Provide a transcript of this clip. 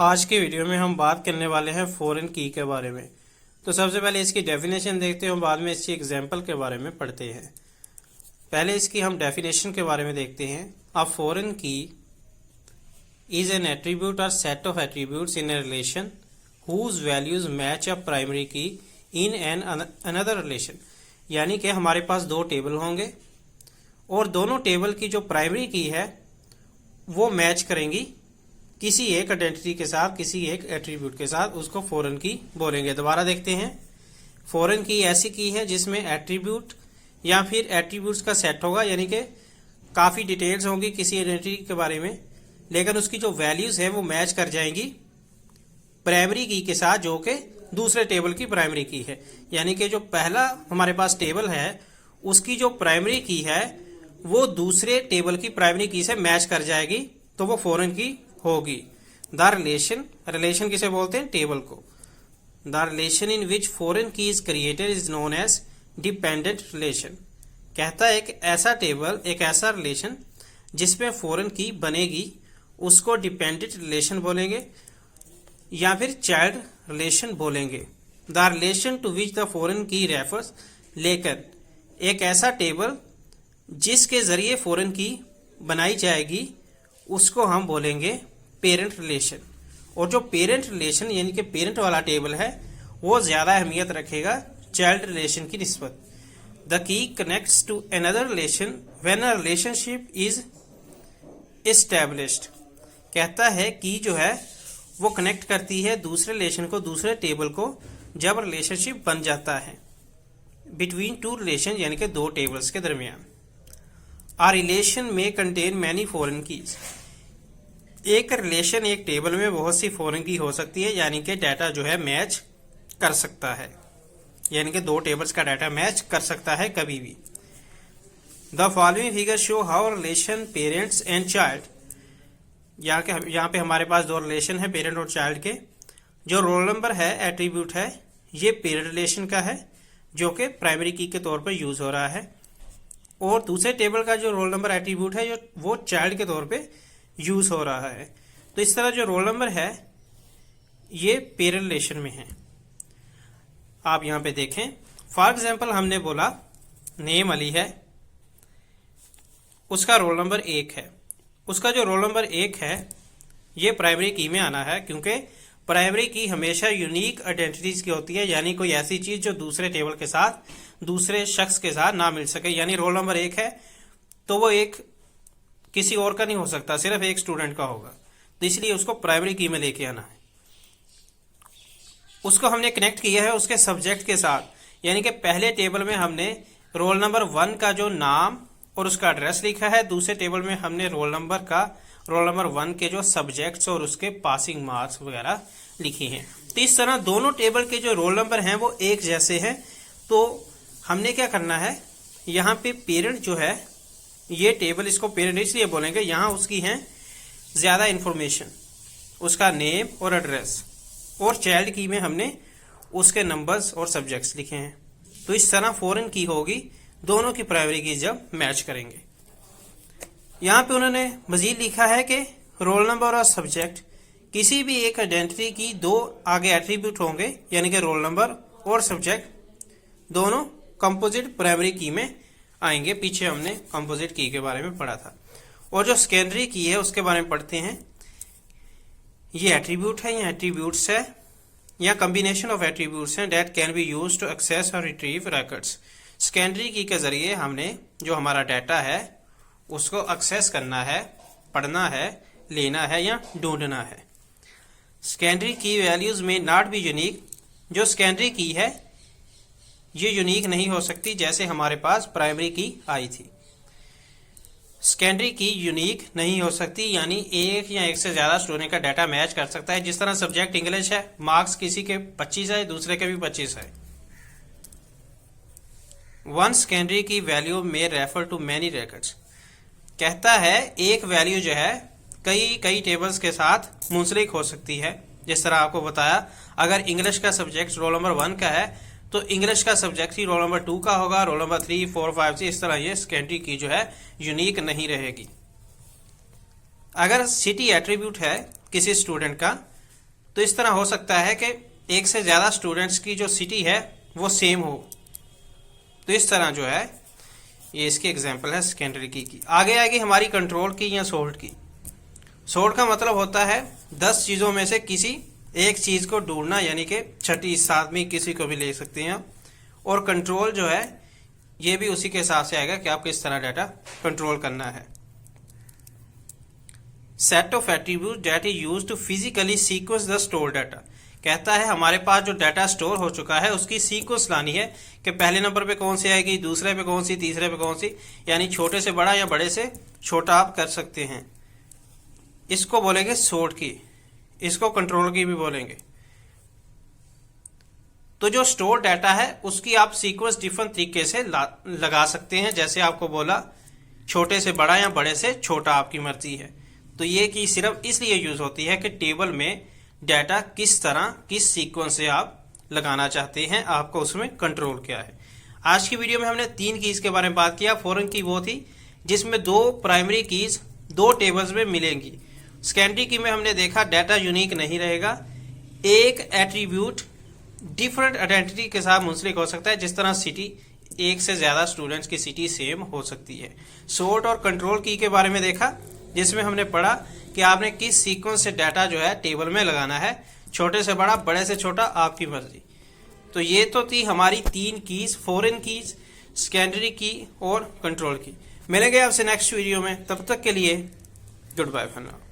आज की वीडियो में हम बात करने वाले हैं फॉरेन की के बारे में। तो सबसे पहले इसकी डेफिनेशन देखते हैं और बाद में इसकी एग्जांपल के बारे में पढ़ते हैं। पहले इसकी हम डेफिनेशन के बारे में देखते हैं। A foreign key is an attribute और set of attributes in a relation whose values match a primary key in an another relation. यानी कि हमारे पास दो टेबल होंगे और दोनों टेबल की जो प्राइमरी की है वो मैच करेंगी किसी एक आइडेंटिटी के साथ, किसी एक एट्रीब्यूट के साथ, उसको फॉरेन की बोलेंगे। दोबारा देखते हैं। फॉरेन की ऐसी की है जिसमें एट्रीब्यूट या फिर एट्रीब्यूट्स का सेट होगा, यानी कि काफ़ी डिटेल्स होंगी किसी आइडेंटिटी के बारे में, लेकिन उसकी जो वैल्यूज़ है वो मैच कर जाएंगी प्राइमरी की के साथ, जो कि दूसरे टेबल की प्राइमरी की है। यानी कि जो पहला हमारे पास टेबल है उसकी जो प्राइमरी की है वो दूसरे टेबल की प्राइमरी की से मैच कर जाएगी, तो वो फॉरेन की होगी। द रिलेशन किसे बोलते हैं? टेबल को। The relation in which foreign key is created is known as dependent relation. कहता है एक ऐसा टेबल, एक ऐसा रिलेशन जिसमें फॉरेन की बनेगी उसको डिपेंडेंट रिलेशन बोलेंगे या फिर चाइल्ड रिलेशन बोलेंगे। The relation to which the foreign key refers, लेकिन एक ऐसा टेबल जिसके जरिए फॉरेन की बनाई जाएगी उसको हम बोलेंगे पेरेंट रिलेशन। और जो पेरेंट रिलेशन यानी कि पेरेंट वाला टेबल है वो ज्यादा अहमियत रखेगा चाइल्ड रिलेशन की निस्बत। The key connects to another relation when a relationship is established. कहता है की जो है वो कनेक्ट करती है दूसरे रिलेशन को दूसरे टेबल को जब रिलेशनशिप बन जाता है बिटवीन टू रिलेशन, यानी कि दो टेबल्स के दरमियान। आ रिलेशन में कंटेन मैनी फॉरेन कीज। एक रिलेशन एक टेबल में बहुत सी फॉरेन की हो सकती है, यानी कि डाटा जो है मैच कर सकता है, यानी कि दो टेबल्स का डाटा मैच कर सकता है कभी भी। The following figure show how relation parents and child. यहाँ पे हमारे पास दो रिलेशन है पेरेंट और चाइल्ड के। जो रोल नंबर है एट्रीब्यूट है ये पेरेंट रिलेशन का है जो कि प्राइमरी की के तौर पर यूज हो रहा है, और दूसरे टेबल का जो रोल नंबर एट्रीब्यूट है वो चाइल्ड के तौर पे यूज हो रहा है। तो इस तरह जो रोल नंबर है ये पेरेंट रिलेशन में है। आप यहां पे देखें, फॉर एग्जांपल हमने बोला नेम अली है, उसका रोल नंबर 1 है। उसका जो रोल नंबर 1 है ये प्राइमरी की में आना है, क्योंकि प्राइमरी की हमेशा यूनिक आइडेंटिटीज की होती है, यानी कोई ऐसी चीज जो दूसरे टेबल के साथ दूसरे शख्स के साथ ना मिल सके। यानी रोल नंबर 1 है तो वो एक किसी और का नहीं हो सकता, सिर्फ एक स्टूडेंट का होगा, तो इसलिए उसको प्राइमरी की में लेके आना है। उसको हमने कनेक्ट किया है उसके सब्जेक्ट के साथ, यानी कि पहले टेबल में हमने रोल नंबर 1 का जो नाम और उसका एड्रेस लिखा है, दूसरे टेबल में हमने रोल नंबर 1 के जो सब्जेक्ट्स और उसके पासिंग मार्क्स वगैरह लिखे हैं। तो इस तरह दोनों टेबल के जो रोल नंबर हैं वो एक जैसे हैं। तो हमने क्या करना है, यहाँ पे पेरेंट जो है ये टेबल, इसको पेरेंट इसलिए बोलेंगे यहाँ उसकी है ज्यादा इंफॉर्मेशन, उसका नेम और एड्रेस, और चाइल्ड की में हमने उसके नंबर्स और सब्जेक्ट्स लिखे हैं। तो इस तरह फॉरेन की होगी दोनों की प्राइमरी की जब मैच करेंगे। यहाँ पे उन्होंने मजीद लिखा है कि रोल नंबर और सब्जेक्ट किसी भी एक आइडेंटिटी की दो आगे एट्रीब्यूट होंगे, यानी कि रोल नंबर और सब्जेक्ट दोनों कंपोजिट प्राइमरी की में आएंगे। पीछे हमने कंपोजिट की के बारे में पढ़ा था। और जो सेकेंडरी की है उसके बारे में पढ़ते हैं। ये एट्रीब्यूट है या एट्रीब्यूट्स है या कॉम्बिनेशन ऑफ एट्रीब्यूट्स हैं that can be use to access और रिट्रीव रिकॉर्ड्स। सेकेंडरी की के जरिए हमने जो हमारा डाटा है उसको एक्सेस करना है, पढ़ना है, लेना है या ढूंढना है। सेकेंडरी की वैल्यूज में नॉट बी यूनिक। जो सेकेंडरी की है ये यूनिक नहीं हो सकती, जैसे हमारे पास प्राइमरी की आई थी। सेकेंडरी की यूनिक नहीं हो सकती, यानी एक या एक से ज्यादा स्टूडेंट का डाटा मैच कर सकता है। जिस तरह सब्जेक्ट इंग्लिश है, मार्क्स किसी के 25 है, दूसरे के भी 25 है। वन सेकेंडरी की वैल्यू में रेफर टू मैनी रिकॉर्ड्स। कहता है एक वैल्यू जो है कई टेबल्स के साथ मुंसलिक हो सकती है। जिस तरह आपको बताया, अगर इंग्लिश का सब्जेक्ट रोल नंबर 1 का है तो इंग्लिश का सब्जेक्ट ही रोल नंबर 2 का होगा, रोल नंबर 3, 4, 5 से इस तरह ये सेकेंडरी की जो है यूनिक नहीं रहेगी। अगर सिटी एट्रीब्यूट है किसी स्टूडेंट का तो इस तरह हो सकता है कि एक से ज़्यादा स्टूडेंट्स की जो सिटी है वो सेम हो। तो इस तरह जो है ये इसकी एग्जांपल है सेकेंडरी की। आगे आएगी हमारी कंट्रोल की या सॉर्ट की। सॉर्ट का मतलब होता है 10 चीज़ों में से किसी एक चीज़ को ढूंढना, यानी कि छठी सातवीं किसी को भी ले सकते हैं। और कंट्रोल जो है ये भी उसी के हिसाब से आएगा कि आपको किस तरह डाटा कंट्रोल करना है। Set of attribute that is used to physically sequence the store data. कहता है हमारे पास जो डाटा स्टोर हो चुका है उसकी सीक्वेंस लानी है कि पहले नंबर पे कौन सी आएगी, दूसरे पे कौन सी, तीसरे पे कौन सी, यानी छोटे से बड़ा या बड़े से छोटा आप कर सकते हैं। इसको बोलेंगे सॉर्ट की, इसको कंट्रोल की भी बोलेंगे। तो जो स्टोर डाटा है उसकी आप सीक्वेंस डिफरेंट तरीके से लगा सकते हैं। जैसे आपको बोला छोटे से बड़ा या बड़े से छोटा, आपकी मर्जी है। तो ये की सिर्फ इसलिए यूज होती है कि टेबल में डाटा किस तरह किस सीक्वेंस से आप लगाना चाहते हैं, आपको उसमें कंट्रोल क्या है। आज की वीडियो में हमने 3 कीज के बारे में बात किया। फॉरेन की वो थी जिसमें 2 प्राइमरी कीज 2 टेबल्स में मिलेंगी। सेकेंडरी की में हमने देखा डाटा यूनिक नहीं रहेगा, एक एट्रीब्यूट डिफरेंट आइडेंटिटी के साथ मुंसलिक हो सकता है। जिस तरह सिटी, एक से ज्यादा स्टूडेंट्स की सिटी सेम हो सकती है। सॉर्ट और कंट्रोल की के बारे में देखा, जिसमें हमने पढ़ा कि आपने किस सीक्वेंस से डाटा जो है टेबल में लगाना है, छोटे से बड़ा, बड़े से छोटा, आपकी मर्जी। तो ये तो थी हमारी 3 कीज, फॉरेन कीज, सेकेंडरी की और कंट्रोल की। मिलेंगे आपसे नेक्स्ट वीडियो में, तब तक के लिए गुड बाय फॉर नाउ।